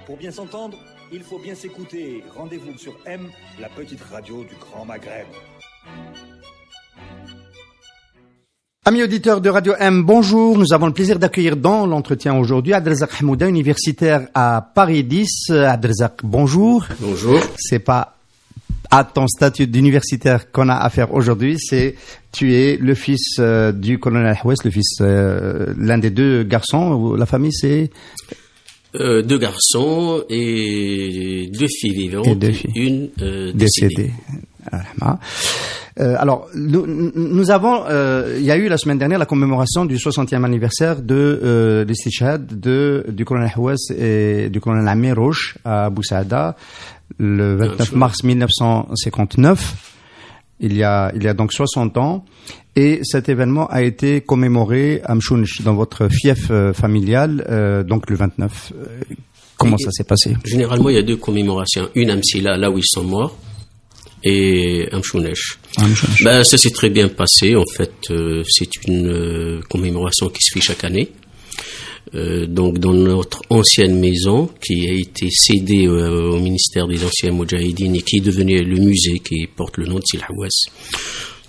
Pour bien s'entendre, il faut bien s'écouter. Rendez-vous sur M, la petite radio du Grand Maghreb. Amis auditeurs de Radio M, bonjour. Nous avons le plaisir d'accueillir dans l'entretien aujourd'hui Abdelrazak Hamouda, universitaire à Paris 10. Abdelrazak, bonjour. Bonjour. C'est pas à ton statut d'universitaire qu'on a affaire aujourd'hui, tu es le fils du colonel Houess, le fils l'un des deux garçons. La famille, c'est deux garçons et deux filles vivantes, et deux filles. Une décédée. Alors, nous avons, il y a eu la semaine dernière la commémoration du 60e anniversaire de l'Istishhad du colonel Houess et du colonel Amir Roche à Bou Saada, le 29 mars 1959. Il y a donc 60 ans. Et cet événement a été commémoré à Mchounich, dans votre fief familial, donc le 29. Comment ça s'est passé? Généralement, il y a deux commémorations. Une à Msila, là où ils sont morts, et à Mchounich. Ça s'est très bien passé. En fait, c'est une commémoration qui se fait chaque année. Donc dans notre ancienne maison qui a été cédée au ministère des anciens Moudjahidines et qui est devenu le musée qui porte le nom de Sil Houess.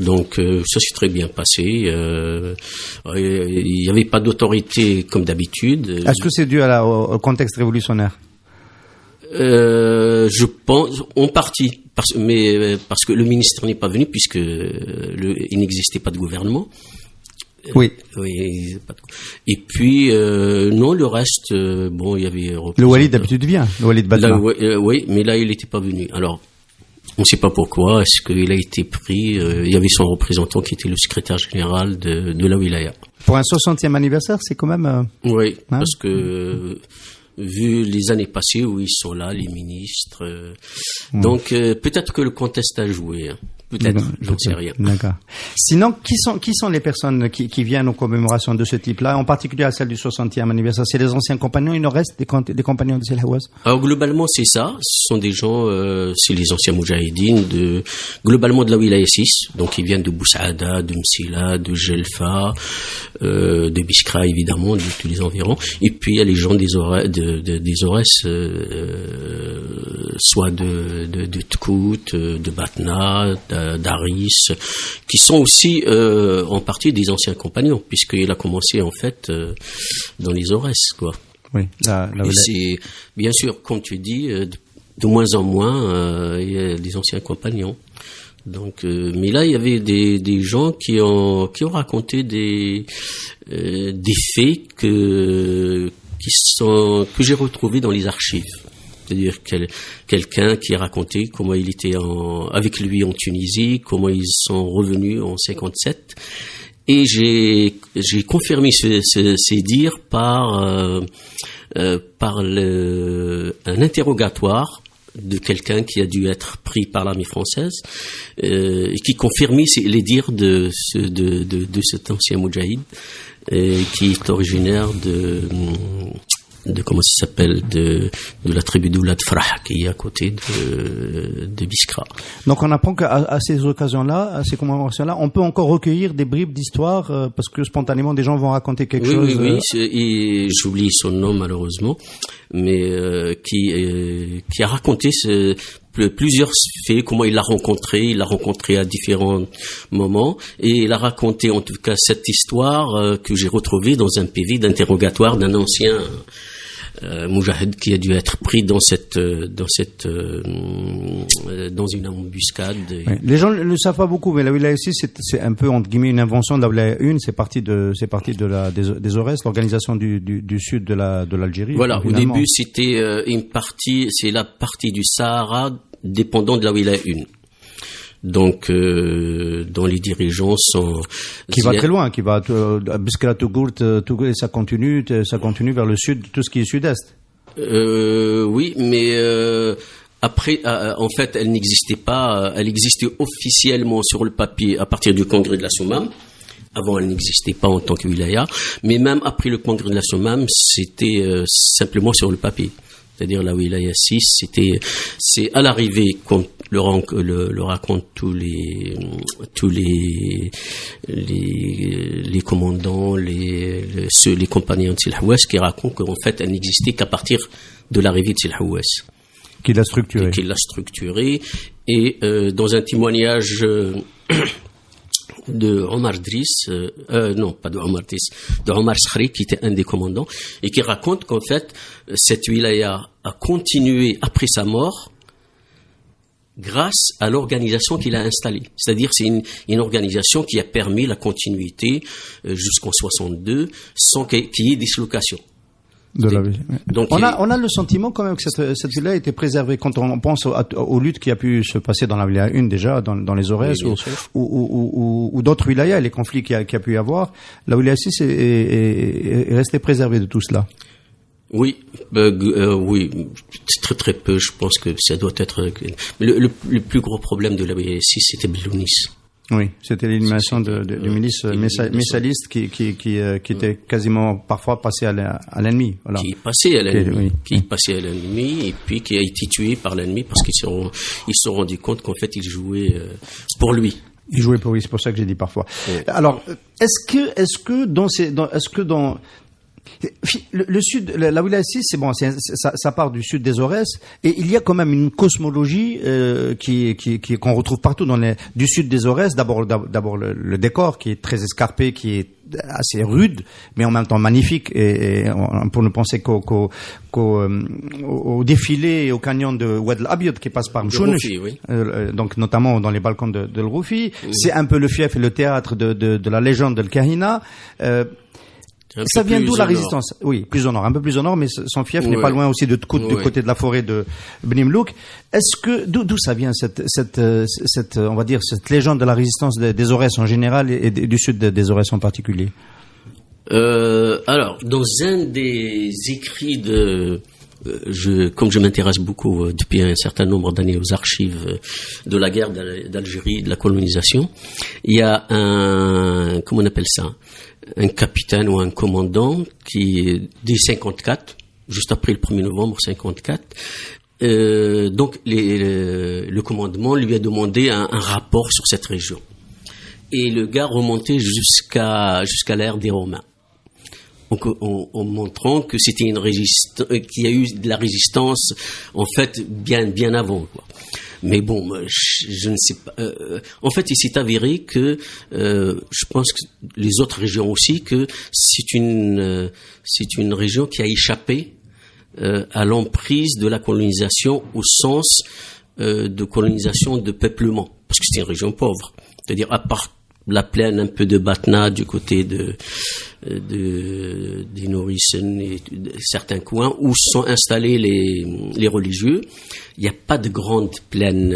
Donc ça s'est très bien passé. Il n'y avait pas d'autorité comme d'habitude. Est-ce que c'est dû au contexte révolutionnaire? Je pense en partie, parce que le ministère n'est pas venu puisque il n'existait pas de gouvernement. Oui. Et puis non, le reste, il y avait. Le Walid d'habitude vient, le Walid Badla. Oui, mais là il n'était pas venu. Alors, on ne sait pas pourquoi. Est-ce qu'il a été pris il y avait son représentant qui était le secrétaire général de la wilaya. Pour un 60e anniversaire, c'est quand même. Oui, parce que vu les années passées où ils sont là, les ministres. Donc peut-être que le contexte a joué. Peut-être, j'en sais rien. D'accord. Sinon, qui sont les personnes qui viennent aux commémorations de ce type-là, en particulier à celle du 60e anniversaire? C'est les anciens compagnons, il en reste des compagnons de Sil Houess? Alors, globalement, c'est ça. Ce sont des gens, c'est les anciens Moudjahidines globalement de la wilaya 6. Donc, ils viennent de Bou Saada, de Msila, de Jelfa, de Biskra, évidemment, de tous les environs. Et puis, il y a les gens des Aurès, soit de Tkout, de Batna, d'Aris, qui sont aussi en partie des anciens compagnons, puisqu'il a commencé en fait dans les Aurès, quoi. Oui. Et c'est bien sûr, comme tu dis, de moins en moins, il y a des anciens compagnons. Donc, mais là, il y avait des gens qui ont raconté des faits que j'ai retrouvés dans les archives. C'est-à-dire quelqu'un qui a raconté comment il était avec lui en Tunisie, comment ils sont revenus en 57. Et j'ai confirmé ces dires par un interrogatoire de quelqu'un qui a dû être pris par l'armée française et qui confirmait les dires de cet ancien moudjahid qui est originaire de comment ça s'appelle, de la tribu d'Oulad Farah, qui est à côté de Biskra. Donc on apprend qu'à ces occasions-là, à ces commémorations-là, on peut encore recueillir des bribes d'histoire parce que spontanément des gens vont raconter quelque chose. Oui, et j'oublie son nom malheureusement, mais qui a raconté plusieurs faits, comment il l'a rencontré à différents moments, et il a raconté en tout cas cette histoire que j'ai retrouvée dans un PV d'interrogatoire d'un ancien Moujahid qui a dû être pris dans une embuscade. Oui. Les gens ne le savent pas beaucoup, mais la wilaya ici, c'est un peu entre guillemets une invention de la wilaya 1. C'est parti des Aurès, l'organisation du sud de l'Algérie. Voilà. Finalement. Au début, c'était c'est la partie du Sahara dépendant de la wilaya 1. Donc, dont les dirigeants sont... Qui va très loin, qui va à Biskra, Tougourt, et ça continue vers le sud, tout ce qui est sud-est. Oui, mais après, en fait, elle n'existait pas. Elle existait officiellement sur le papier à partir du congrès de la Soumam. Avant, elle n'existait pas en tant que wilaya. Mais même après le congrès de la Soumam, c'était simplement sur le papier. c'est-à-dire la wilaya 6, c'est à l'arrivée, comme le racontent tous les commandants, les compagnons de Silhouès, qui racontent qu'en fait, elle n'existait qu'à partir de l'arrivée de Silhouès. Qui l'a structuré. Et dans un témoignage de Omar Driss, non, pas de Omar Driss, de Omar Skhri, qui était un des commandants, et qui raconte qu'en fait, cette wilaya a continué après sa mort grâce à l'organisation qu'il a installée. C'est-à-dire, c'est une organisation qui a permis la continuité jusqu'en 62 sans qu'il y ait dislocation. De la ville. Donc, on a le sentiment quand même que cette ville a été préservée quand on pense aux luttes qui a pu se passer dans la wilaya 1 déjà, dans les Aurès, oui, ou d'autres wilayas, les conflits qu'il y a pu y avoir. La wilaya 6 est restée préservée de tout cela. Oui, oui, très très peu. Je pense que ça doit être. Le plus gros problème de la wilaya 6, c'était Belounis. Oui, c'était l'élimination du milice messaliste qui était quasiment parfois passé à l'ennemi. Voilà. Qui passait à l'ennemi et puis qui a été tué par l'ennemi parce qu'ils se sont rendus compte qu'en fait il jouait pour lui. Il jouait pour lui, c'est pour ça que j'ai dit parfois. Oui. Alors, est-ce que dans le sud, la wilaya 6, c'est bon, ça part du sud des Aurès, et il y a quand même une cosmologie qu'on retrouve partout du sud des Aurès. D'abord le décor qui est très escarpé, qui est assez rude, mais en même temps magnifique. Et pour ne penser qu'au défilé et au canyon de Oued El Abiad qui passe par Mchounesh, oui. Donc notamment dans les balcons de El Roufi. Oui. C'est un peu le fief et le théâtre de la légende d'El Kahina. Ça vient d'où la résistance? Oui, un peu plus au nord, mais son fief n'est pas loin aussi du côté de la forêt de Beni Mlouk. Est-ce que d'où ça vient cette on va dire cette légende de la résistance des Aurès en général et du sud des Aurès en particulier? Alors, dans un des écrits comme je m'intéresse beaucoup depuis un certain nombre d'années aux archives de la guerre d'Algérie, de la colonisation, il y a comment on appelle ça? Un capitaine ou un commandant qui, dès 54, juste après le 1er novembre 54, donc le commandement lui a demandé un rapport sur cette région. Et le gars remontait jusqu'à l'ère des Romains. Donc, en montrant que c'était qu'il y a eu de la résistance, en fait, bien avant, quoi. Mais bon, je ne sais pas. En fait, il s'est avéré que je pense que les autres régions aussi, que c'est une région qui a échappé à l'emprise de la colonisation au sens de colonisation de peuplement, parce que c'est une région pauvre. C'est-à-dire à part la plaine un peu de Batna du côté des Nourrissen et certains coins où sont installés les religieux, il n'y a pas de grande plaine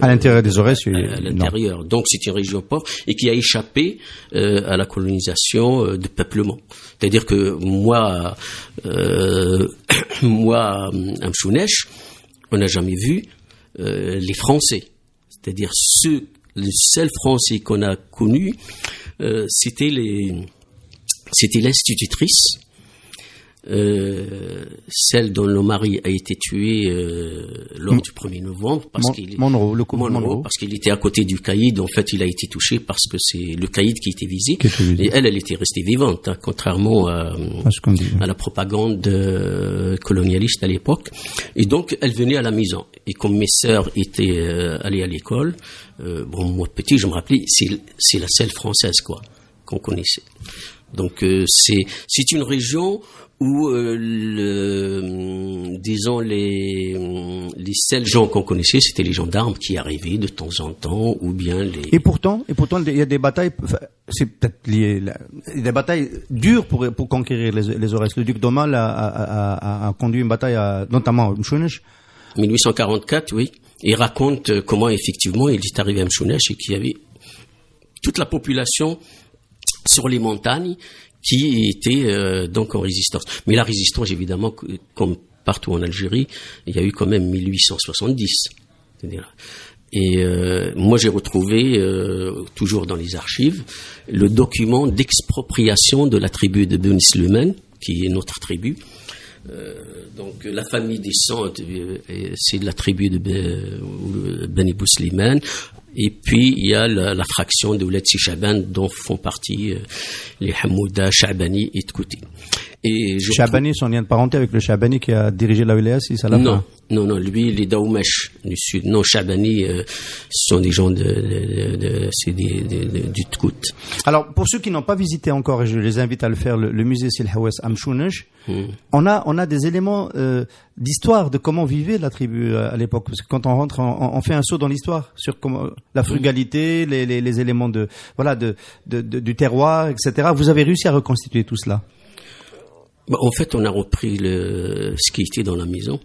à l'intérieur des Aurès. À l'intérieur. Non. Donc c'est une région pauvre et qui a échappé à la colonisation de peuplement. C'est-à-dire que moi à Mchounesh, on n'a jamais vu les Français. C'est-à-dire le seul Français qu'on a connu, c'était l'institutrice, celle dont le mari a été tué lors du 1er novembre parce qu'il était à côté du caïd. En fait, il a été touché parce que c'est le caïd qui était visé. Et elle était restée vivante, hein, contrairement à la propagande colonialiste à l'époque. Et donc, elle venait à la maison. Et comme mes sœurs étaient allées à l'école, moi petit, je me rappelais, c'est la seule française quoi qu'on connaissait. Donc c'est une région où disons les seuls gens qu'on connaissait, c'était les gendarmes qui arrivaient de temps en temps, ou bien les. Et pourtant il y a des batailles. C'est peut-être lié. Des batailles dures pour conquérir les Aurès. Le duc d'Aumale a conduit une bataille notamment à Mchounesh. 1844, oui. Il raconte comment effectivement il est arrivé à Mchounesh et qu'il y avait toute la population sur les montagnes qui était donc en résistance. Mais la résistance, évidemment, comme partout en Algérie, il y a eu quand même 1870. Et moi, j'ai retrouvé, toujours dans les archives, le document d'expropriation de la tribu de Beni Slumen, qui est notre tribu, donc la famille descend, c'est de la tribu de Bani Bousliman. Et puis il y a la fraction de Ouled Chaban dont font partie les Hamouda, Chabani et Tkouti. Chabani, son lien de parenté avec le Chabani qui a dirigé la wilaya, c'est ça la fin? Non, lui, les Daoumesh du sud. Non, Chabani, ce sont des gens du Tkout. Alors, pour ceux qui n'ont pas visité encore, et je les invite à le faire, le musée Sil Hawes Amchounaj, on a des éléments d'histoire de comment vivait la tribu à l'époque. Parce que quand on rentre, on fait un saut dans l'histoire sur comment la frugalité, les éléments du terroir, etc. Vous avez réussi à reconstituer tout cela? En fait, on a repris ce qui était dans la maison.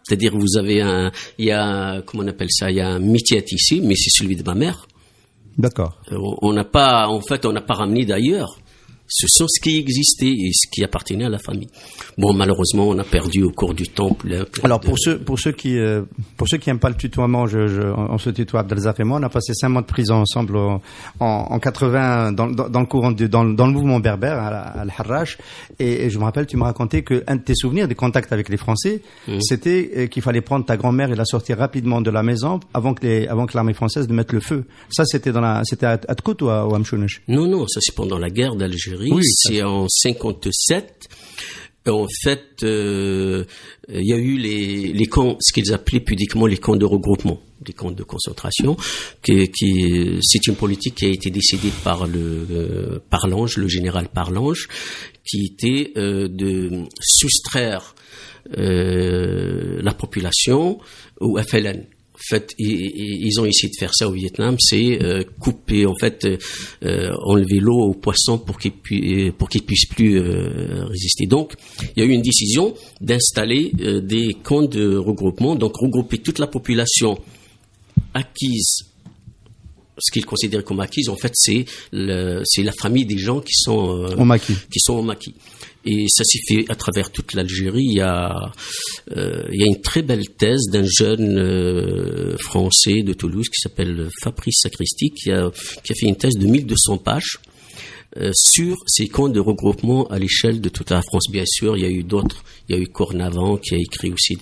C'est-à-dire, il y a un métier ici, mais c'est celui de ma mère. D'accord. On n'a pas ramené d'ailleurs. Ce sont ce qui existait et ce qui appartenait à la famille. Bon, malheureusement, on a perdu au cours du temps. Alors, pour ceux qui aiment pas le tutoiement, on se tutoie, Abdelzak et moi, on a passé 5 mois de prison ensemble en 80 dans le courant dans le mouvement berbère à Al-Harrach. Et je me rappelle, tu me racontais que un de tes souvenirs des contacts avec les Français, c'était qu'il fallait prendre ta grand-mère et la sortir rapidement de la maison avant que l'armée française ne mette le feu. Ça, c'était à Tkout ou à Amchounaj? Non, ça c'est pendant la guerre d'Algérie. Oui, c'est en 57. En fait, il y a eu les camps, ce qu'ils appelaient pudiquement les camps de regroupement, des camps de concentration. C'est une politique qui a été décidée par Parlange, le général Parlange, qui était de soustraire la population au FLN. En fait, ils ont essayé de faire ça au Vietnam, c'est couper, en fait, enlever l'eau aux poissons pour qu'ils puissent plus résister. Donc, il y a eu une décision d'installer des camps de regroupement, donc regrouper toute la population acquise. Ce qu'ils considèrent comme acquise, en fait, c'est la famille des gens qui sont au maquis. Et ça s'est fait à travers toute l'Algérie. Il y a une très belle thèse d'un jeune français de Toulouse qui s'appelle Fabrice Sacristy, qui a fait une thèse de 1200 pages sur ces camps de regroupement à l'échelle de toute la France. Bien sûr, il y a eu d'autres. Il y a eu Cornavant qui a écrit aussi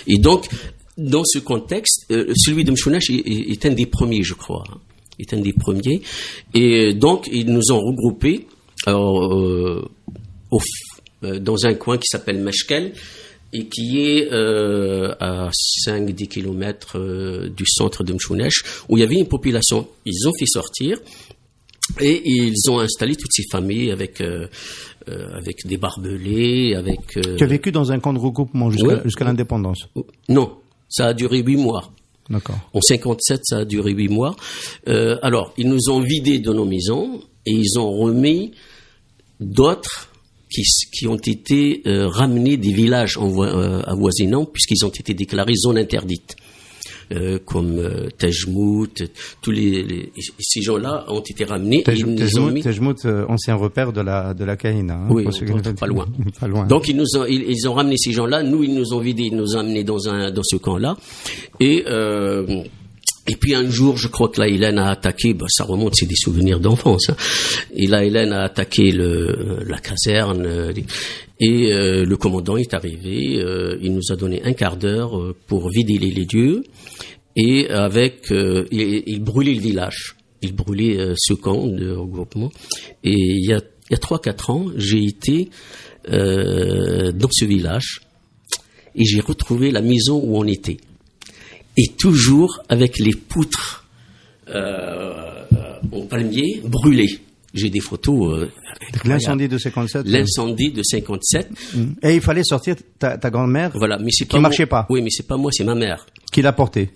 Et donc, dans ce contexte, celui de Mchounach est un des premiers, je crois. Est un des premiers. Et donc, ils nous ont regroupés dans un coin qui s'appelle Meshkel et qui est à 5-10 kilomètres du centre de Mchounach, où il y avait une population. Ils ont fait sortir et ils ont installé toutes ces familles avec des barbelés, Tu as vécu dans un camp de regroupement jusqu'à l'indépendance? Non, ça a duré 8 mois. D'accord. En 57, ça a duré 8 mois. Alors, ils nous ont vidés de nos maisons et ils ont remis d'autres qui ont été ramenés des villages avoisinants puisqu'ils ont été déclarés zone interdite. Comme Tajmout, ces gens-là ont été ramenés. Tajmout, ancien repère de la Kahina. Oui, pas loin. Pas loin. Donc ils ont ramené ces gens-là. Nous, ils nous ont vidés, ils nous ont amenés dans ce camp-là. Et puis un jour, je crois que la Hélène a attaqué, ça remonte, c'est des souvenirs d'enfance, hein. Et la Hélène a attaqué la caserne, et le commandant est arrivé, il nous a donné un quart d'heure pour vider les lieux, et il brûlait le village, il brûlait ce camp de regroupement. Et il y a 3-4 ans, j'ai été dans ce village, et j'ai retrouvé la maison où on était. Et toujours avec les poutres en palmier brûlées. J'ai des photos. L'incendie de 57. L'incendie de 57. Et il fallait sortir ta grand-mère. Voilà, mais c'est qui marchait pas. Oui, mais c'est pas moi, c'est ma mère. Qui l'a portée.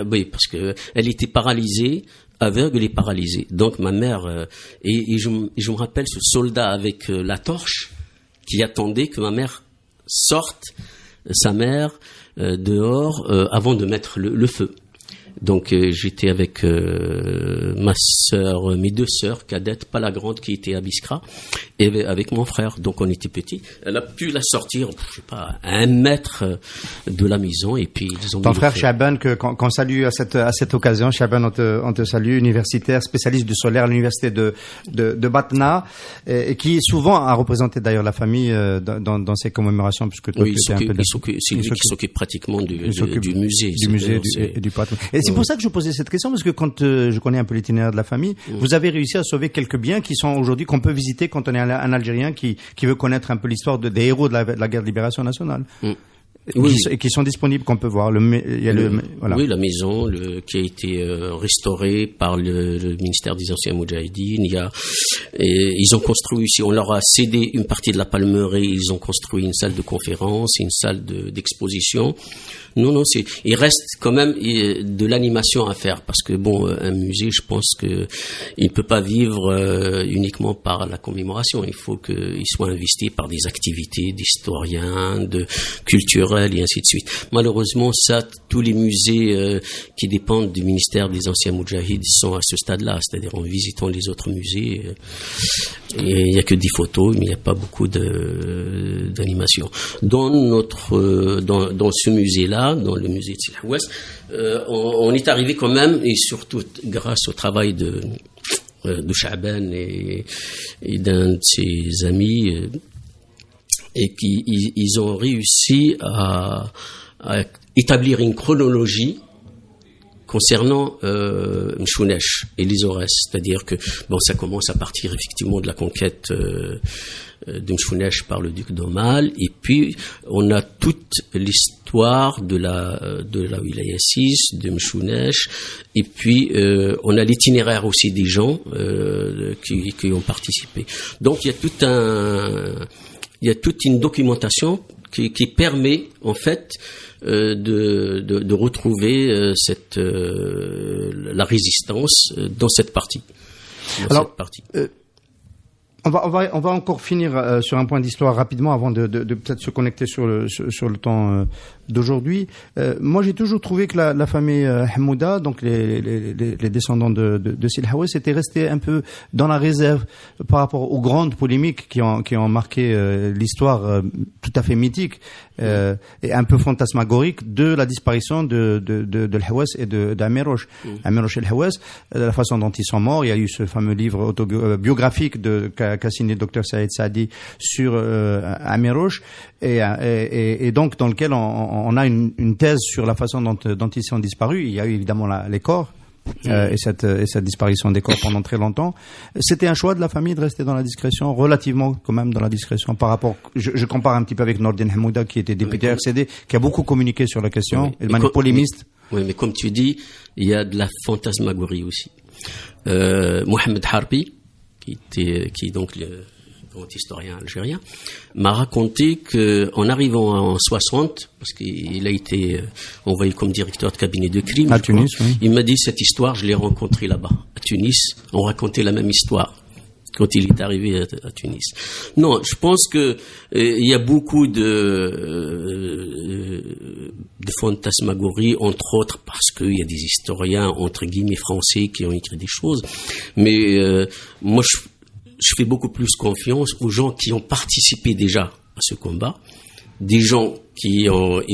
Oui, parce que elle était paralysée, aveugle et paralysée. Donc ma mère et je me rappelle ce soldat avec la torche qui attendait que ma mère sorte, sa mère. Dehors avant de mettre le feu. Donc j'étais avec ma sœur, mes deux sœurs cadettes, pas la grande qui était à Biskra, et avec mon frère. Donc on était petits. Elle a pu la sortir, je sais pas, à 1 mètre de la maison, et puis ils ont ton frère Chaban, qu'on salue à cette occasion. Chaban, on te salue, universitaire, spécialiste du solaire à l'université de Batna, et qui souvent a représenté d'ailleurs la famille dans ces commémorations, puisque toi, oui, c'est lui qui s'occupe pratiquement du musée. Du musée et du patrimoine. Et c'est pour ça que je posais cette question, parce que quand je connais un peu l'itinéraire de la famille, vous avez réussi à sauver quelques biens qui sont aujourd'hui, qu'on peut visiter quand on est un Algérien qui veut connaître un peu l'histoire des héros de la guerre de libération nationale. Et qui sont disponibles, qu'on peut voir. Voilà. Oui, la maison qui a été restaurée par le ministère des Anciens Moudjahidines. Ils ont construit ici, on leur a cédé une partie de la palmeraie, ils ont construit une salle de conférence, une salle d'exposition. Non, il reste quand même de l'animation à faire, parce que bon, un musée, je pense que il ne peut pas vivre uniquement par la commémoration. Il faut qu'il soit investi par des activités d'historiens, de culturels et ainsi de suite. Malheureusement, tous les musées qui dépendent du ministère des Anciens Moudjahides sont à ce stade-là, c'est-à-dire en visitant les autres musées, il n'y a que des photos, mais il n'y a pas beaucoup d'animation. Dans ce musée-là, dans le musée de Silhouest, on est arrivé quand même, et surtout grâce au travail de Chaban et d'un de ses amis, et ils ont réussi à établir une chronologie concernant Mchounesh et les Aurès, c'est-à-dire que ça commence à partir effectivement de la conquête de Mchounesh par le duc d'Aumale, et puis on a toute l'histoire de la wilaya 6, de Mchounesh, et puis on a l'itinéraire aussi des gens qui ont participé. Donc il y a toute une documentation qui permet en fait de retrouver la résistance dans cette partie. On va encore finir sur un point d'histoire rapidement avant de peut-être se connecter sur le temps d'aujourd'hui. Moi, j'ai toujours trouvé que la famille Hamouda, donc les descendants de Silhouet, étaient restés un peu dans la réserve par rapport aux grandes polémiques qui ont marqué l'histoire tout à fait mythique et un peu fantasmagorique de la disparition de l'Hawes et d'Amirouche. Amirouche et l'Hawes, la façon dont ils sont morts. Il y a eu ce fameux livre biographique qu'a signé le docteur Saïd Saadi sur Amirouche, et donc dans lequel on a une thèse sur la façon dont ils sont disparus. Il y a eu évidemment les corps et cette disparition des corps pendant très longtemps. C'était un choix de la famille de rester dans la discrétion, relativement quand même dans la discrétion par rapport. Je compare un petit peu avec Nordin Hamouda, qui était député RCD, qui a beaucoup communiqué sur la question, et de manière polémiste. Oui, mais comme tu dis, il y a de la fantasmagorie aussi. Mohamed Harbi, qui est donc le grand historien algérien, m'a raconté que en arrivant en 60, parce qu'il a été envoyé comme directeur de cabinet de crime à Tunis, oui. Il m'a dit cette histoire, je l'ai rencontrée là-bas à Tunis. On racontait la même histoire quand il est arrivé à Tunis. Non, je pense que il y a beaucoup de fantasmagorie, entre autres parce qu'il y a des historiens entre guillemets français qui ont écrit des choses, mais moi je fais beaucoup plus confiance aux gens qui ont participé déjà à ce combat, des gens et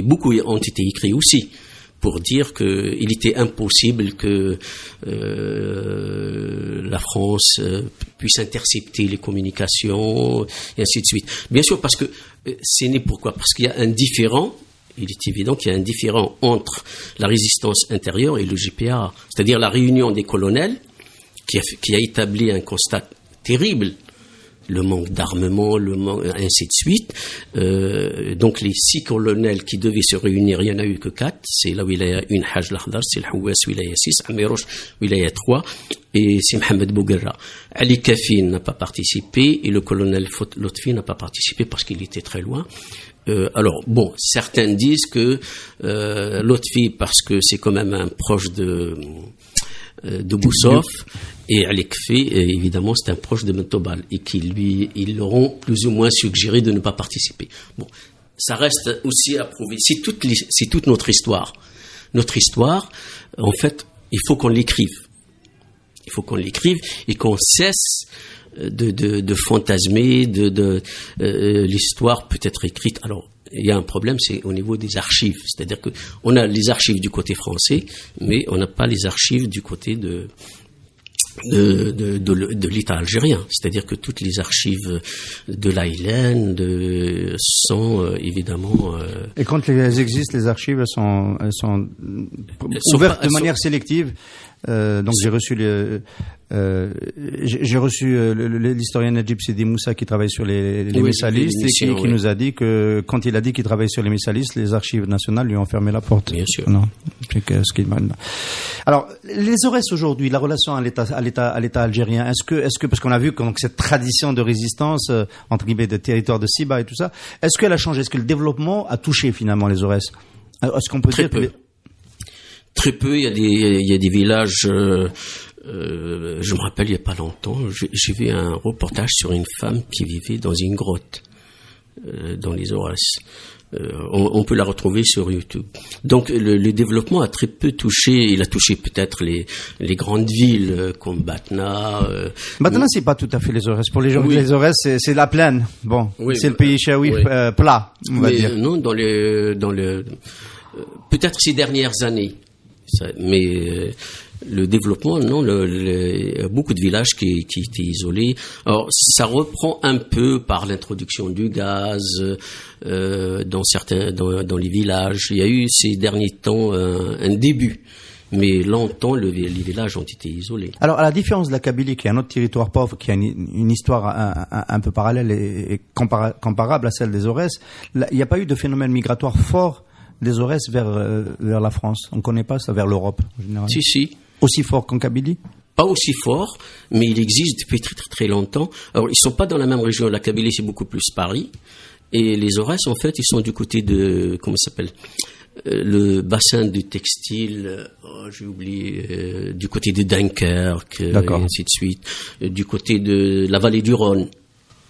beaucoup ont été écrits aussi, pour dire qu'il était impossible que la France puisse intercepter les communications, et ainsi de suite. Bien sûr, parce que c'est né pourquoi ? Parce qu'il y a un différend. Il est évident qu'il y a un différend entre la résistance intérieure et le GPA, c'est-à-dire la réunion des colonels qui a établi un constat terrible, le manque d'armement, ainsi de suite. Donc les 6 colonels qui devaient se réunir, il n'y en a eu que 4. C'est la wilaya 1, Hajj al-Akhdar, c'est l'Houas, wilaya 6, Amirouche, wilaya 3, et c'est Mohamed Bouguerra. Ali Kafi n'a pas participé, et le colonel Lotfi n'a pas participé parce qu'il était très loin. Alors, bon, certains disent que Lotfi, parce que c'est quand même un proche de Boussof, et Ali Kfi, évidemment, c'est un proche de Mentobal, et ils leur ont plus ou moins suggéré de ne pas participer. Bon, ça reste aussi à prouver. C'est toute notre histoire. Notre histoire, en fait, il faut qu'on l'écrive. Il faut qu'on l'écrive et qu'on cesse de fantasmer, l'histoire peut être écrite. Alors, il y a un problème, c'est au niveau des archives. C'est-à-dire que on a les archives du côté français, mais on n'a pas les archives du côté de l'État algérien. C'est-à-dire que toutes les archives de l'AILN sont évidemment... Et quand elles existent, les archives, elles sont ouvertes de manière sélective. Donc j'ai reçu l'historien Najib Sidi Moussa qui travaille sur les messalistes et qui nous a dit que quand il a dit qu'il travaille sur les messalistes, les archives nationales lui ont fermé la porte. Bien sûr. Non. Alors les Aurès aujourd'hui, la relation à l'État algérien, est-ce que parce qu'on a vu que donc cette tradition de résistance entre guillemets de territoire de Siba et tout ça, est-ce qu'elle a changé? Est-ce que le développement a touché finalement les Aurès? Est-ce qu'on peut dire que Très peu, il y a des villages, je me rappelle il y a pas longtemps, j'ai vu un reportage sur une femme qui vivait dans une grotte, dans les Aurès. On peut la retrouver sur YouTube. Donc le développement a très peu touché, il a touché peut-être les grandes villes comme Batna. Batna c'est pas tout à fait les Aurès. Pour les gens les Aurès c'est la plaine. Bon, oui, c'est le pays chaoui plat, on va dire. Non, dans le peut-être ces dernières années. Mais le développement, non, beaucoup de villages qui étaient isolés. Alors, ça reprend un peu par l'introduction du gaz dans les villages. Il y a eu ces derniers temps un début. Mais longtemps, les villages ont été isolés. Alors, à la différence de la Kabylie, qui est un autre territoire pauvre, qui a une histoire un peu parallèle et comparable à celle des Aurès, il n'y a pas eu de phénomène migratoire fort des Aurès vers la France. On ne connaît pas ça, vers l'Europe en général. Si. Aussi fort qu'en Kabylie? Pas aussi fort, mais il existe depuis très très très longtemps. Alors, ils sont pas dans la même région. La Kabylie, c'est beaucoup plus Paris. Et les Aurès, en fait, ils sont du côté de, comment ça s'appelle, le bassin du textile, j'ai oublié, du côté de Dunkerque, et ainsi de suite, du côté de la vallée du Rhône.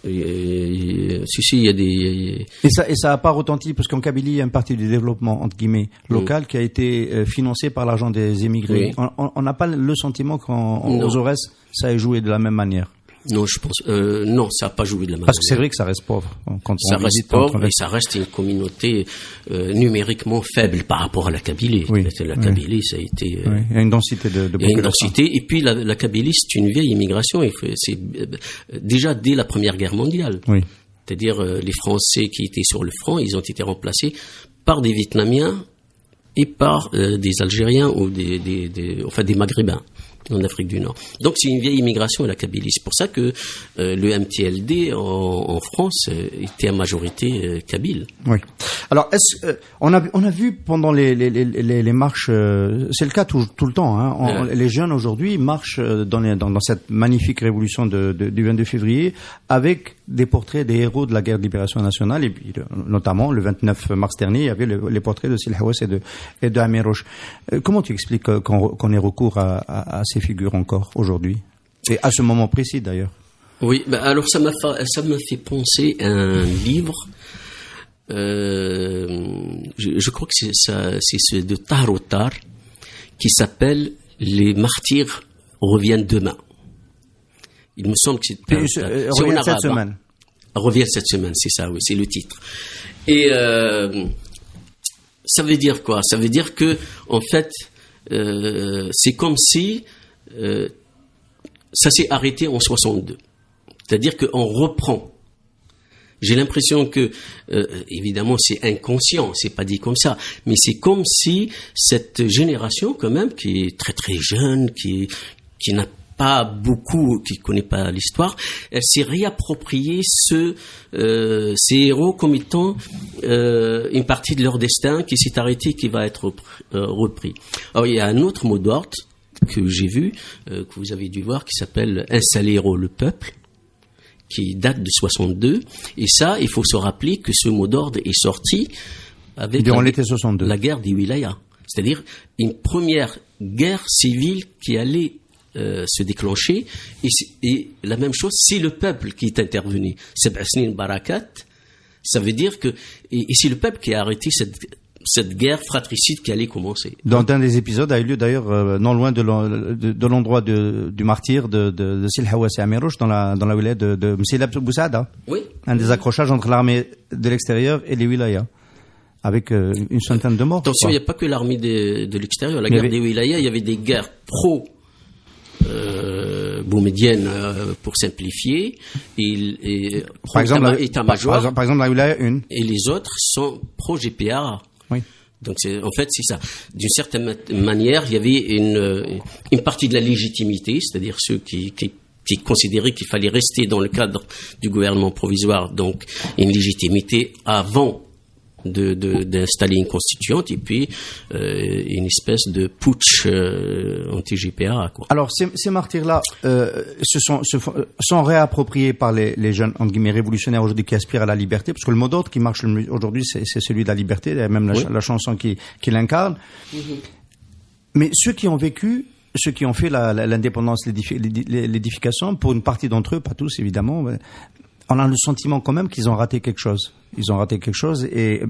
Il y a des... Et ça a pas retenti, parce qu'en Kabylie, il y a une partie du développement, entre guillemets, local, qui a été financé par l'argent des émigrés. Oui. On n'a pas le sentiment qu'aux Aurès, ça ait joué de la même manière. Non, je pense, non, ça n'a pas joué de la même manière. Parce que c'est vrai que ça reste pauvre. Ça reste pauvre et ça reste une communauté numériquement faible par rapport à la Kabylie. Oui. La Kabylie, ça a été... il y a une densité de population. Il y a une densité. Et puis la Kabylie, c'est une vieille immigration. C'est déjà dès la Première Guerre mondiale. Oui. C'est-à-dire les Français qui étaient sur le front, ils ont été remplacés par des Vietnamiens et par des Algériens ou des Maghrébins en Afrique du Nord. Donc c'est une vieille immigration, la Kabylie. C'est pour ça que le MTLD en France était à majorité kabyle. Oui. Alors on a vu pendant les marches, c'est le cas tout le temps. Hein, les jeunes aujourd'hui marchent dans cette magnifique révolution du 22 février avec des portraits des héros de la guerre de libération nationale, et puis notamment le 29 mars dernier, il y avait les portraits de Sil Hawass et de Amir Roche. Comment tu expliques qu'on ait recours à ces figures encore aujourd'hui, et à ce moment précis d'ailleurs? Oui, alors ça m'a fait penser à un livre. Je crois que c'est ce de Tarotar qui s'appelle Les martyrs reviennent demain. Il me semble que c'est en arabe. Cette semaine. Revient cette semaine, c'est ça, oui, c'est le titre. Et ça veut dire quoi? Ça veut dire que, en fait, c'est comme si ça s'est arrêté en 62. C'est-à-dire qu'on reprend. J'ai l'impression que, évidemment, c'est inconscient, c'est pas dit comme ça, mais c'est comme si cette génération, quand même, qui est très très jeune, qui n'a pas beaucoup, qui connaît pas l'histoire, elle s'est réappropriée ces héros comme étant une partie de leur destin qui s'est arrêté, qui va être repris. Alors il y a un autre mot d'ordre que j'ai vu, que vous avez dû voir, qui s'appelle Installer héros le peuple, qui date de 62, et ça, il faut se rappeler que ce mot d'ordre est sorti avec durant l'été 62. La guerre des wilayas, c'est-à-dire une première guerre civile qui allait se déclencher, et la même chose, c'est le peuple qui est intervenu. Sab'a Snin Barakat, ça veut dire que, et c'est le peuple qui a arrêté cette guerre fratricide qui allait commencer. Dans un des épisodes a eu lieu d'ailleurs non loin de l'endroit du martyr de Sil Hawass et Amirouche dans la wilaya de Msilab Boussaada. Oui. Un des accrochages entre l'armée de l'extérieur et les wilayas. Avec une centaine de morts. Attention, il n'y a pas que l'armée de l'extérieur. La guerre des wilayas, il y avait des guerres boumediennes, pour simplifier. Par exemple, état-major. Par exemple, la wilaya 1. Et les autres sont pro-GPA. Oui. Donc en fait, c'est ça. D'une certaine manière, il y avait une partie de la légitimité, c'est-à-dire ceux qui considéraient qu'il fallait rester dans le cadre du gouvernement provisoire, donc une légitimité avant d'installer une constituante, et puis une espèce de putsch anti-GPA, quoi. Alors ces martyrs-là sont réappropriés par les jeunes entre guillemets révolutionnaires aujourd'hui qui aspirent à la liberté, parce que le mot d'ordre qui marche aujourd'hui c'est celui de la liberté, même la chanson qui l'incarne. Mais ceux qui ont vécu, ceux qui ont fait l'indépendance, l'édification, pour une partie d'entre eux, pas tous évidemment, on a le sentiment quand même qu'ils ont raté quelque chose. Ils ont raté quelque chose et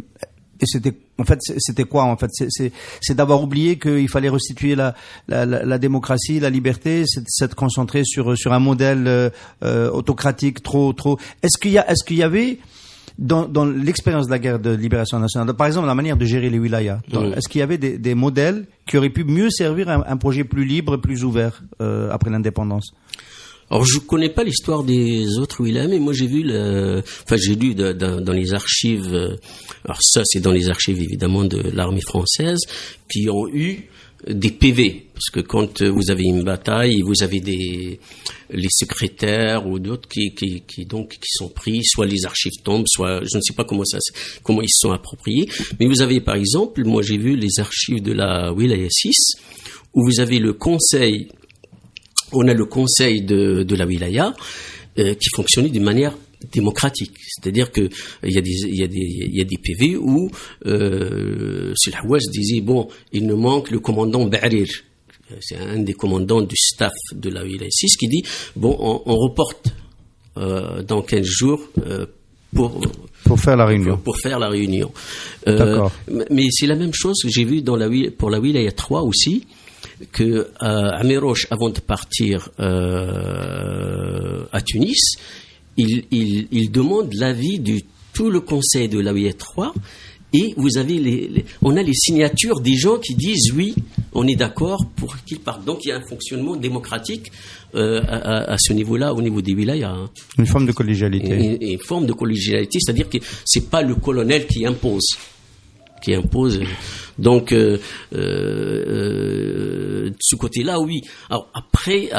c'était quoi en fait, c'est d'avoir oublié qu'il fallait restituer la démocratie, la liberté, c'est de s'être concentré sur un modèle autocratique trop. Est-ce qu'il y avait dans l'expérience de la guerre de libération nationale, par exemple la manière de gérer les wilayas, est-ce qu'il y avait des modèles qui auraient pu mieux servir un projet plus libre, plus ouvert après l'indépendance? Alors je connais pas l'histoire des autres wilayas, mais moi j'ai lu dans les archives. Alors ça c'est dans les archives évidemment de l'armée française qui ont eu des PV, parce que quand vous avez une bataille, vous avez les secrétaires ou d'autres qui sont pris, soit les archives tombent, soit je ne sais pas comment ils se sont appropriés. Mais vous avez par exemple, moi j'ai vu les archives de la wilaya 6 où vous avez le conseil. On a le conseil de la wilaya qui fonctionnait d'une manière démocratique, c'est-à-dire que il y a des PV où Sil Hawass disait bon, il nous manque le commandant Ba'rir, c'est un des commandants du staff de la wilaya 6 qui dit bon, on reporte dans 15 jours pour faire la réunion. Pour faire la réunion. D'accord. Mais c'est la même chose que j'ai vu pour la wilaya 3 aussi, que Amirouche, avant de partir à Tunis, il demande l'avis de tout le conseil de la wilaya 3, et vous avez on a les signatures des gens qui disent oui, on est d'accord pour qu'ils partent. Donc il y a un fonctionnement démocratique à ce niveau-là, au niveau des wilayas. Hein. Une forme de collégialité. Une forme de collégialité, c'est-à-dire que c'est pas le colonel qui impose. Donc de ce côté-là, oui. Alors après,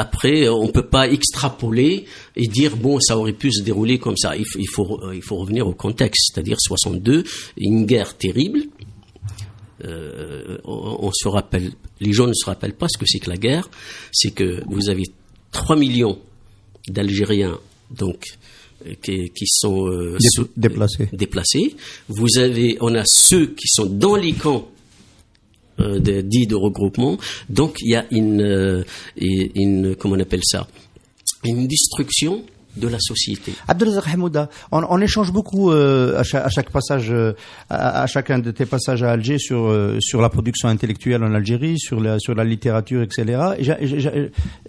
on peut pas extrapoler et dire bon, ça aurait pu se dérouler comme ça. Il faut revenir au contexte, c'est-à-dire 62, une guerre terrible. On se rappelle, les gens ne se rappellent pas ce que c'est que la guerre. C'est que vous avez 3 millions d'Algériens, donc qui sont déplacés. On a ceux qui sont dans les camps dits de regroupement. Donc il y a une comment on appelle ça, une destruction de la société. Abdelrazak Hamouda, on échange beaucoup à chaque passage, à chacun de tes passages à Alger sur la production intellectuelle en Algérie, sur la littérature, etc.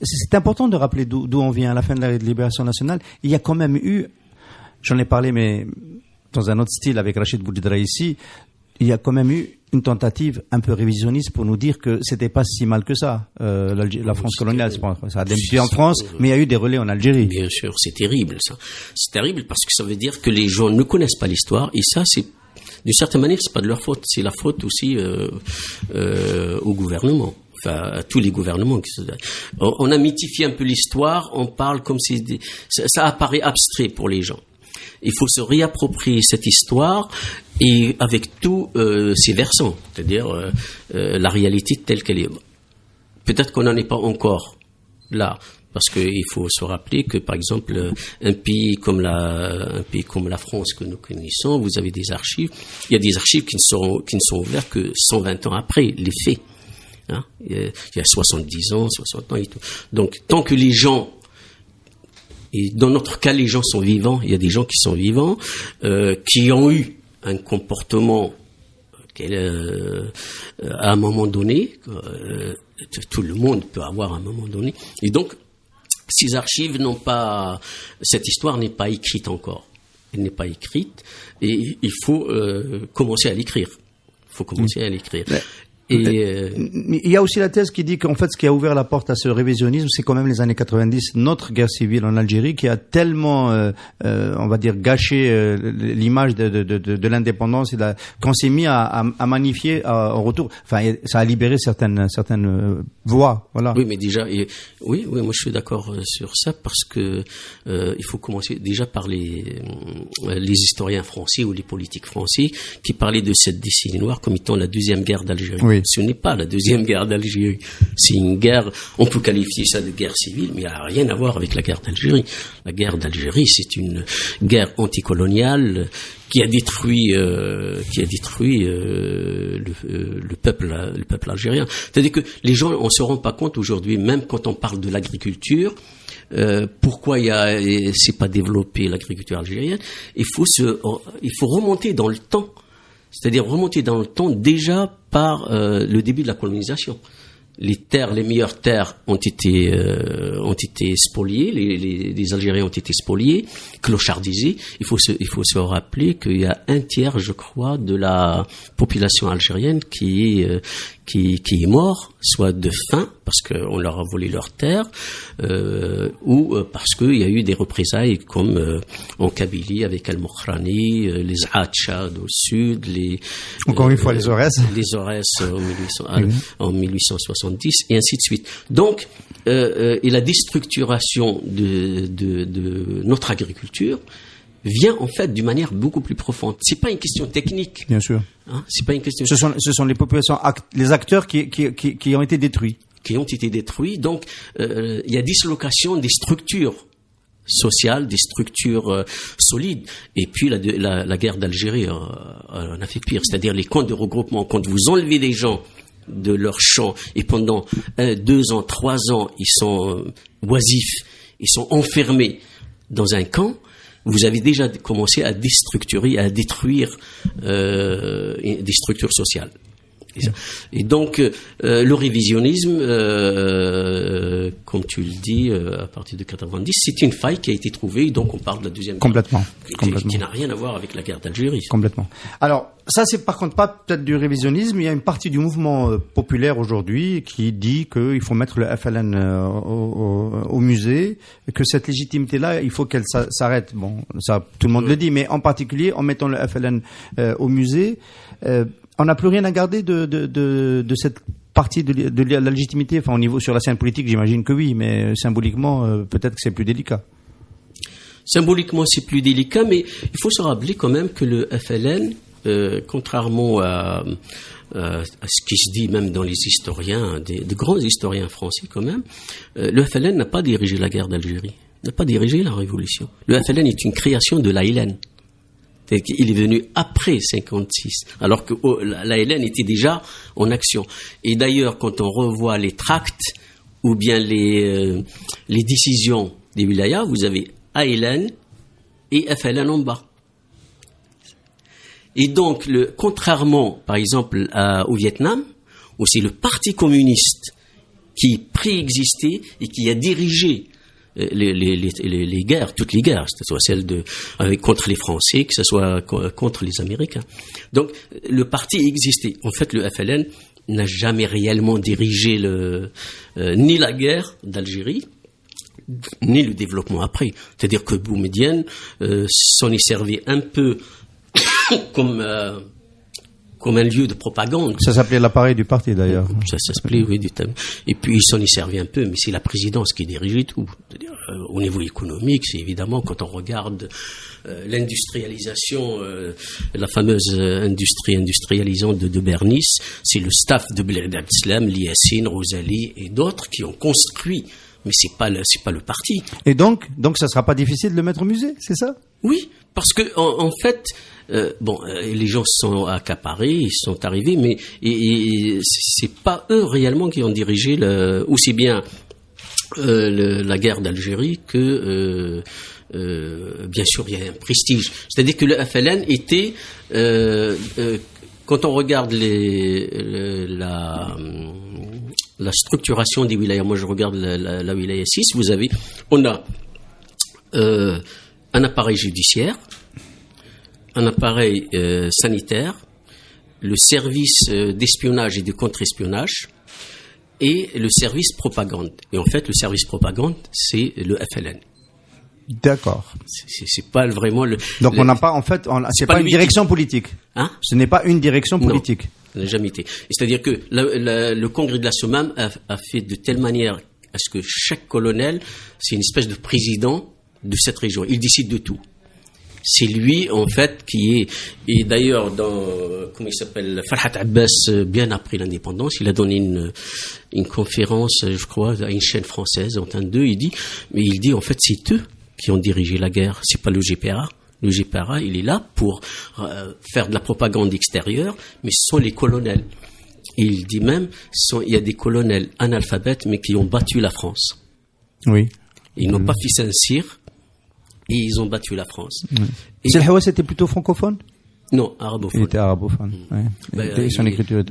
C'est important de rappeler d'où on vient. À la fin de la libération nationale, il y a quand même eu, j'en ai parlé, mais dans un autre style avec Rachid Boujdra ici, il y a quand même eu une tentative un peu révisionniste pour nous dire que c'était pas si mal que ça, la France coloniale. Ça a débuté en France, mais il y a eu des relais en Algérie. Bien sûr, c'est terrible ça. C'est terrible parce que ça veut dire que les gens ne connaissent pas l'histoire, et ça, c'est d'une certaine manière, c'est pas de leur faute, c'est la faute aussi au gouvernement. Enfin, à tous les gouvernements. On a mythifié un peu l'histoire, on parle comme si ça apparaît abstrait pour les gens. Il faut se réapproprier cette histoire, et avec tous ses versants, c'est-à-dire la réalité telle qu'elle est. Peut-être qu'on n'en est pas encore là, parce qu'il faut se rappeler que, par exemple, un pays comme la France que nous connaissons, vous avez des archives. Il y a des archives qui ne sont ouvertes que 120 ans après les faits. Hein, il y a 70 ans, 60 ans et tout. Donc, tant que les gens, et dans notre cas, les gens sont vivants, il y a des gens qui sont vivants, qui ont eu un comportement à un moment donné, tout le monde peut avoir à un moment donné. Et donc, ces archives cette histoire n'est pas écrite encore. Elle n'est pas écrite et il faut commencer à l'écrire. Il y a aussi la thèse qui dit qu'en fait, ce qui a ouvert la porte à ce révisionnisme, c'est quand même les années 90, notre guerre civile en Algérie, qui a tellement, on va dire, gâché l'image de l'indépendance, qu'on s'est mis à magnifier en retour. Enfin, ça a libéré certaines voix, voilà. Oui, mais déjà, oui, moi je suis d'accord sur ça parce que il faut commencer déjà par les historiens français ou les politiques français qui parlaient de cette décennie noire comme étant la deuxième guerre d'Algérie. Oui. Ce n'est pas la deuxième guerre d'Algérie. C'est une guerre, on peut qualifier ça de guerre civile, mais il n'a rien à voir avec la guerre d'Algérie. La guerre d'Algérie, c'est une guerre anticoloniale qui a détruit le peuple algérien. C'est-à-dire que les gens, on se rend pas compte aujourd'hui, même quand on parle de l'agriculture, pourquoi c'est pas développé l'agriculture algérienne. Il faut remonter dans le temps. C'est-à-dire remonter dans le temps déjà par le début de la colonisation. Les meilleures terres ont été spoliées, les Algériens ont été spoliés, clochardisés. Il faut se rappeler qu'il y a un tiers, je crois, de la population algérienne qui est mort, soit de faim parce qu'on leur a volé leurs terres, ou parce qu'il y a eu des représailles comme en Kabylie avec Al-Mokhrani, les Atchad au sud, encore une fois les Aurès en 1870 et ainsi de suite. Donc, et la déstructuration de notre agriculture vient en fait d'une manière beaucoup plus profonde. C'est pas une question technique. Bien sûr. C'est pas une question. Ce sont les populations, les acteurs qui ont été détruits. Donc, il y a dislocation des structures sociales, des structures solides. Et puis la guerre d'Algérie en a fait pire. C'est-à-dire les camps de regroupement. Quand vous enlevez les gens de leur champ et pendant 2 ans, 3 ans, ils sont oisifs, ils sont enfermés dans un camp. Vous avez déjà commencé à déstructurer, à détruire des structures sociales. Et donc, le révisionnisme, comme tu le dis, à partir de 90, c'est une faille qui a été trouvée. Donc, on parle de la deuxième guerre. Complètement. Qui n'a rien à voir avec la guerre d'Algérie. Complètement. Alors, ça, c'est par contre pas peut-être du révisionnisme. Il y a une partie du mouvement populaire aujourd'hui qui dit qu'il faut mettre le FLN au musée, et que cette légitimité-là, il faut qu'elle s'arrête. Bon, ça, tout le monde le dit, mais en particulier, en mettant le FLN au musée, on n'a plus rien à garder de cette partie de la légitimité. Enfin, au niveau sur la scène politique, j'imagine que oui, mais symboliquement, peut-être que c'est plus délicat. Symboliquement, c'est plus délicat, mais il faut se rappeler quand même que le FLN, contrairement à ce qui se dit même dans les historiens, de grands historiens français quand même, le FLN n'a pas dirigé la guerre d'Algérie, n'a pas dirigé la révolution. Le FLN est une création de l'ALN. Il est venu après 56, alors que l'ALN était déjà en action. Et d'ailleurs, quand on revoit les tracts ou bien les décisions des wilayas, vous avez ALN et FLN en bas. Et donc, contrairement, par exemple, au Vietnam, où c'est le Parti communiste qui préexistait et qui a dirigé les guerres, toutes les guerres, que ce soit celle contre les Français, que ce soit contre les Américains. Donc, le parti existait. En fait, le FLN n'a jamais réellement dirigé ni la guerre d'Algérie, ni le développement après. C'est-à-dire que Boumedienne s'en est servi un peu comme un lieu de propagande. Ça s'appelait l'appareil du parti d'ailleurs. Ça s'appelait, oui, et puis il s'en est servi un peu, mais c'est la présidence qui dirigeait tout. C'est-à-dire, au niveau économique, c'est évidemment, quand on regarde l'industrialisation, la fameuse industrie industrialisante de Bernice, c'est le staff de Bled Abdeslam, Liassine, Rosalie et d'autres qui ont construit. Mais c'est pas le parti. Et donc ça sera pas difficile de le mettre au musée, c'est ça? Oui, parce que en fait, les gens se sont accaparés, ils sont arrivés, mais c'est pas eux réellement qui ont dirigé aussi bien la guerre d'Algérie que bien sûr il y a un prestige. C'est-à-dire que le FLN était quand on regarde la structuration des wilayas, moi je regarde la wilaya 6, on a un appareil judiciaire, un appareil sanitaire, le service d'espionnage et de contre-espionnage et le service propagande. Et en fait, le service propagande, c'est le FLN. D'accord. C'est pas vraiment le. Donc on n'a pas, en fait, c'est pas une direction politique. Hein? Ce n'est pas une direction politique. Non, n'a jamais été. C'est-à-dire que le congrès de la SOMAM a fait de telle manière à ce que chaque colonel, c'est une espèce de président de cette région. Il décide de tout. C'est lui, en fait, qui est... Et d'ailleurs, comment il s'appelle, Farhat Abbas, bien après l'indépendance, il a donné une conférence, je crois, à une chaîne française, en train d'eux, il dit, en fait, c'est eux qui ont dirigé la guerre, c'est pas le GPRA. Le GPRA, il est là pour faire de la propagande extérieure, mais ce sont les colonels. Et il dit même, il y a des colonels analphabètes, mais qui ont battu la France. Oui. Ils n'ont pas fait Saint-Cyr, et ils ont battu la France. C'est le Hawass était plutôt francophone? Non, arabophone. Il était arabophone. Ouais. Son écriture.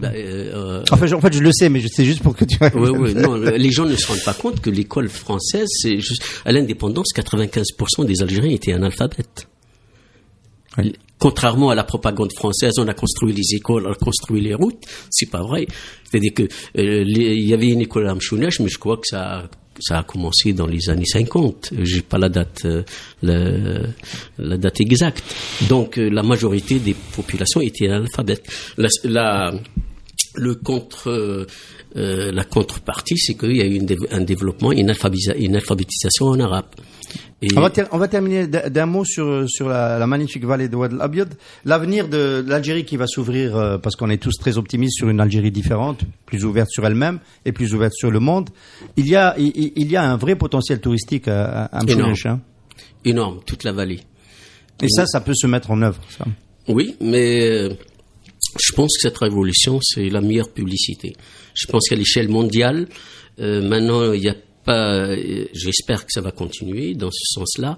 En fait, je le sais, mais c'est juste pour que tu. Oui. Non, les gens ne se rendent pas compte que l'école française, c'est juste à l'indépendance, 95% des Algériens étaient analphabètes. Oui. Contrairement à la propagande française, on a construit les écoles, on a construit les routes. C'est pas vrai. C'est-à-dire que il y avait une école à Mchounesh, mais je crois que ça a commencé dans les années 50. J'ai pas la date exacte. Donc la majorité des populations étaient analphabètes. La contrepartie, c'est qu'il y a eu un développement, une alphabétisation en arabe. Et on va terminer d'un mot sur la magnifique vallée de Oued El Abiad. L'avenir de l'Algérie qui va s'ouvrir, parce qu'on est tous très optimistes sur une Algérie différente, plus ouverte sur elle-même et plus ouverte sur le monde. Il y a un vrai potentiel touristique à Mchounesh. Énorme, toute la vallée. Et ça peut se mettre en œuvre, ça. Oui, mais je pense que cette révolution, c'est la meilleure publicité. Je pense qu'à l'échelle mondiale, maintenant, il y a pas, j'espère que ça va continuer dans ce sens-là,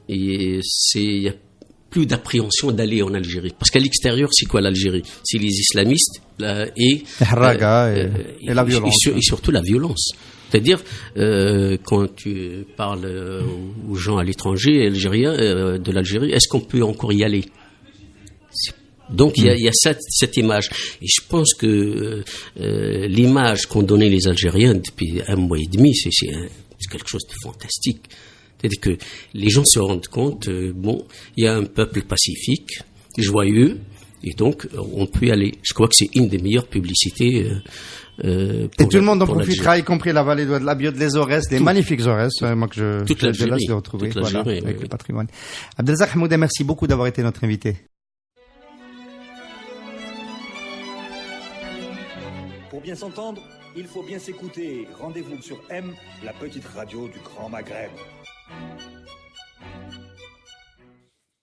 et il y a plus d'appréhension d'aller en Algérie. Parce qu'à l'extérieur, c'est quoi l'Algérie? C'est les islamistes et la violence. Et surtout la violence. C'est-à-dire, quand tu parles aux gens à l'étranger, algériens, de l'Algérie, est-ce qu'on peut encore y aller? Donc il y a cette image, et je pense que l'image qu'ont donnée les Algériens depuis un mois et demi, c'est quelque chose de fantastique. C'est-à-dire que les gens se rendent compte, il y a un peuple pacifique, joyeux, et donc on peut y aller. Je crois que c'est une des meilleures publicités. Et tout le monde en profitera, y compris la vallée de Oued El Abiad, les Aurès, des magnifiques Aurès, moi que je l'Algérie, de retrouver, voilà, avec oui. le patrimoine. Abdelrazak Hamouda, merci beaucoup d'avoir été notre invité. Pour bien s'entendre, il faut bien s'écouter. Rendez-vous sur M, la petite radio du Grand Maghreb.